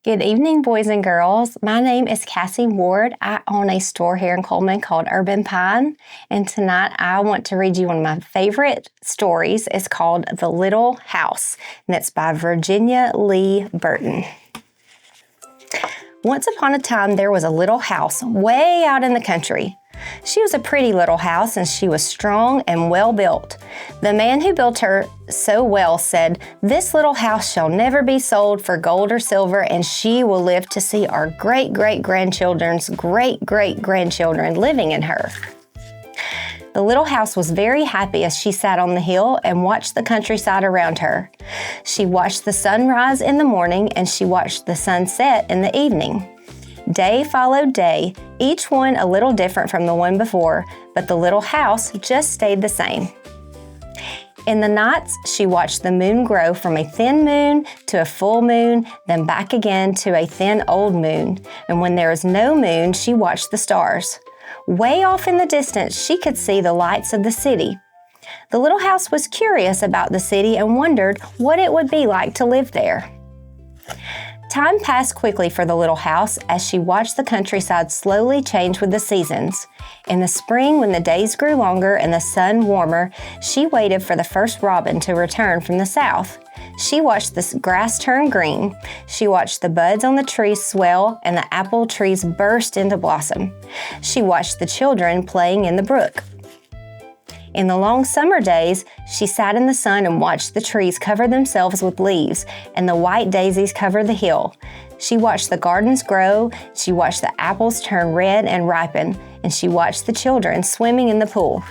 Good evening, boys and girls. My name is Cassie Ward. I own a store here in Cullman called Urban Pine, and tonight I want to read you one of my favorite stories. It's called The Little House, and it's by Virginia Lee Burton. Once upon a time, there was a little house way out in the country. She was a pretty little house, and she was strong and well built. The man who built her so well said, "This little house shall never be sold for gold or silver, and she will live to see our great-great-grandchildren's great-great-grandchildren living in her." The little house was very happy as she sat on the hill and watched the countryside around her. She watched the sun rise in the morning, and she watched the sun set in the evening. Day followed day, each one a little different from the one before, but the little house just stayed the same. In the nights, she watched the moon grow from a thin moon to a full moon, then back again to a thin old moon. And when there was no moon, she watched the stars. Way off in the distance, she could see the lights of the city. The little house was curious about the city and wondered what it would be like to live there. Time passed quickly for the little house as she watched the countryside slowly change with the seasons. In the spring, when the days grew longer and the sun warmer, she waited for the first robin to return from the south. She watched the grass turn green. She watched the buds on the trees swell and the apple trees burst into blossom. She watched the children playing in the brook. In the long summer days, she sat in the sun and watched the trees cover themselves with leaves, and the white daisies cover the hill. She watched the gardens grow, she watched the apples turn red and ripen, and she watched the children swimming in the pool.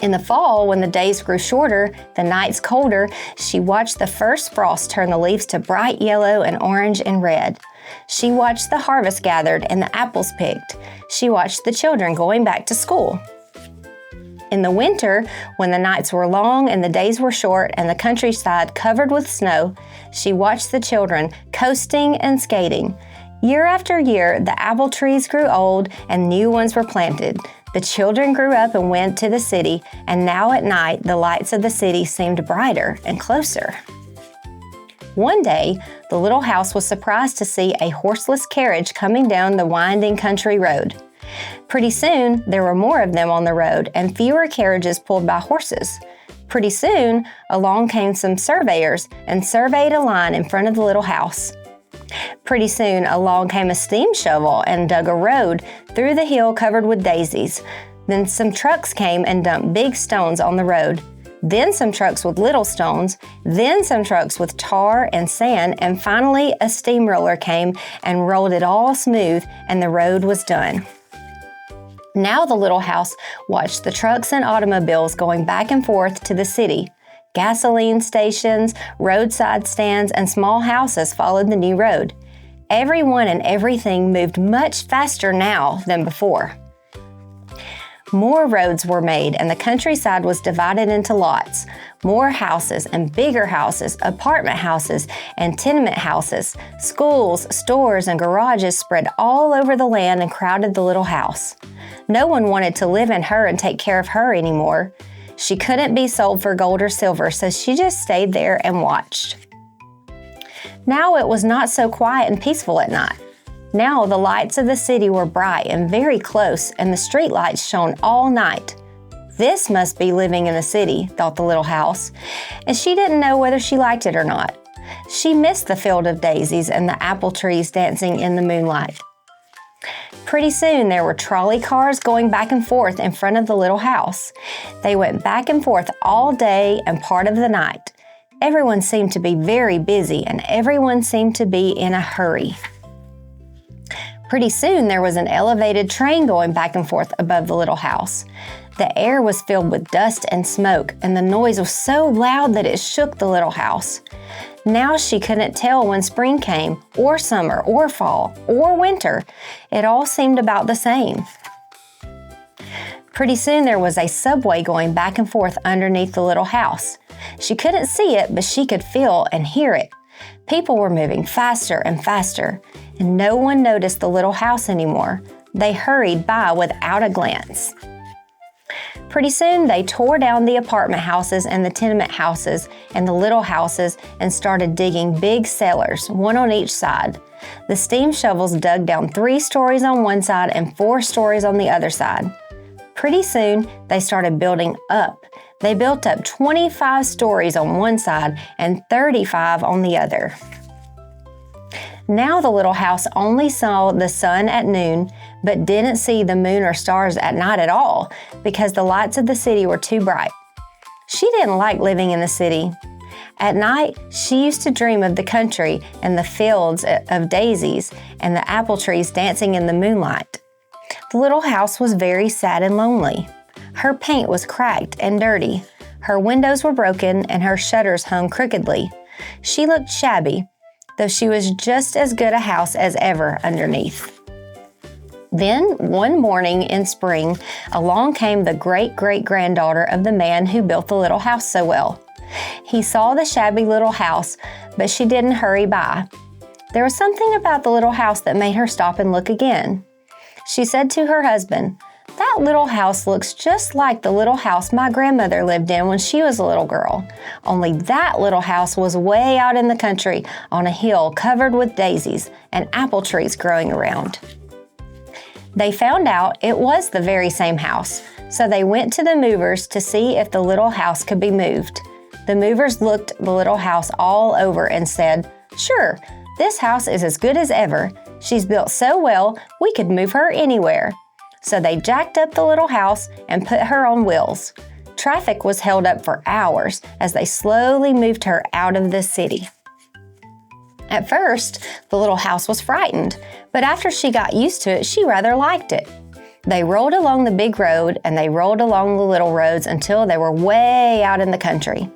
In the fall, when the days grew shorter, the nights colder, she watched the first frost turn the leaves to bright yellow and orange and red. She watched the harvest gathered and the apples picked. She watched the children going back to school. In the winter, when the nights were long and the days were short and the countryside covered with snow, she watched the children coasting and skating. Year after year, the apple trees grew old and new ones were planted. The children grew up and went to the city, and now at night, the lights of the city seemed brighter and closer. One day, the little house was surprised to see a horseless carriage coming down the winding country road. Pretty soon, there were more of them on the road and fewer carriages pulled by horses. Pretty soon, along came some surveyors and surveyed a line in front of the little house. Pretty soon, along came a steam shovel and dug a road through the hill covered with daisies. Then some trucks came and dumped big stones on the road. Then some trucks with little stones. Then some trucks with tar and sand. And finally, a steamroller came and rolled it all smooth, and the road was done. Now the little house watched the trucks and automobiles going back and forth to the city. Gasoline stations, roadside stands, and small houses followed the new road. Everyone and everything moved much faster now than before. More roads were made, and the countryside was divided into lots. More houses and bigger houses, apartment houses and tenement houses, schools, stores, and garages spread all over the land and crowded the little house. No one wanted to live in her and take care of her anymore. She couldn't be sold for gold or silver, so she just stayed there and watched. Now it was not so quiet and peaceful at night. Now the lights of the city were bright and very close, and the street lights shone all night. This must be living in the city, thought the little house, and she didn't know whether she liked it or not. She missed the field of daisies and the apple trees dancing in the moonlight. Pretty soon there were trolley cars going back and forth in front of the little house. They went back and forth all day and part of the night. Everyone seemed to be very busy, and everyone seemed to be in a hurry. Pretty soon there was an elevated train going back and forth above the little house. The air was filled with dust and smoke, and the noise was so loud that it shook the little house. Now she couldn't tell when spring came, or summer, or fall, or winter. It all seemed about the same. Pretty soon there was a subway going back and forth underneath the little house. She couldn't see it, but she could feel and hear it. People were moving faster and faster, and no one noticed the little house anymore. They hurried by without a glance. Pretty soon, they tore down the apartment houses and the tenement houses and the little houses and started digging big cellars, one on each side. The steam shovels dug down 3 stories on one side and 4 stories on the other side. Pretty soon, they started building up. They built up 25 stories on one side and 35 on the other. Now the little house only saw the sun at noon, but didn't see the moon or stars at night at all because the lights of the city were too bright. She didn't like living in the city. At night, she used to dream of the country and the fields of daisies and the apple trees dancing in the moonlight. The little house was very sad and lonely. Her paint was cracked and dirty. Her windows were broken and her shutters hung crookedly. She looked shabby, though she was just as good a house as ever underneath. Then, one morning in spring, along came the great-great-granddaughter of the man who built the little house so well. He saw the shabby little house, but she didn't hurry by. There was something about the little house that made her stop and look again. She said to her husband, "That little house looks just like the little house my grandmother lived in when she was a little girl. Only that little house was way out in the country on a hill covered with daisies and apple trees growing around." They found out it was the very same house, so they went to the movers to see if the little house could be moved. The movers looked the little house all over and said, "Sure, this house is as good as ever. She's built so well, we could move her anywhere." So they jacked up the little house and put her on wheels. Traffic was held up for hours as they slowly moved her out of the city. At first, the little house was frightened, but after she got used to it, she rather liked it. They rolled along the big road and they rolled along the little roads until they were way out in the country.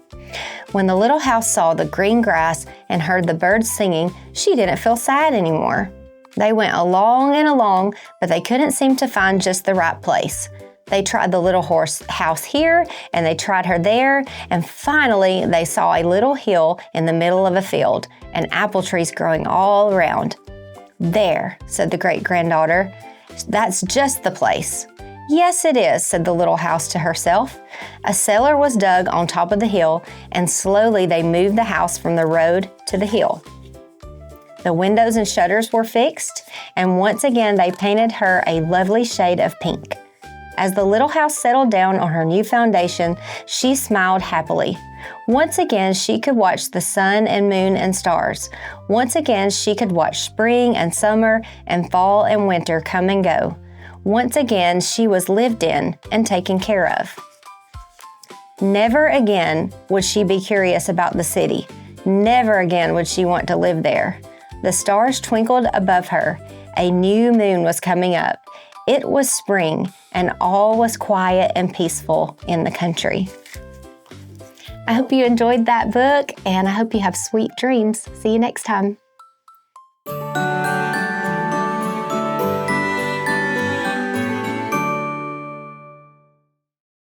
When the little house saw the green grass and heard the birds singing, she didn't feel sad anymore. They went along and along, but they couldn't seem to find just the right place. They tried the little house here, and they tried her there, and finally they saw a little hill in the middle of a field, and apple trees growing all around. "There," said the great-granddaughter, "that's just the place." "Yes, it is," said the little house to herself. A cellar was dug on top of the hill, and slowly they moved the house from the road to the hill. The windows and shutters were fixed, and once again they painted her a lovely shade of pink. As the little house settled down on her new foundation, she smiled happily. Once again, she could watch the sun and moon and stars. Once again, she could watch spring and summer and fall and winter come and go. Once again, she was lived in and taken care of. Never again would she be curious about the city. Never again would she want to live there. The stars twinkled above her. A new moon was coming up. It was spring, and all was quiet and peaceful in the country. I hope you enjoyed that book, and I hope you have sweet dreams. See you next time.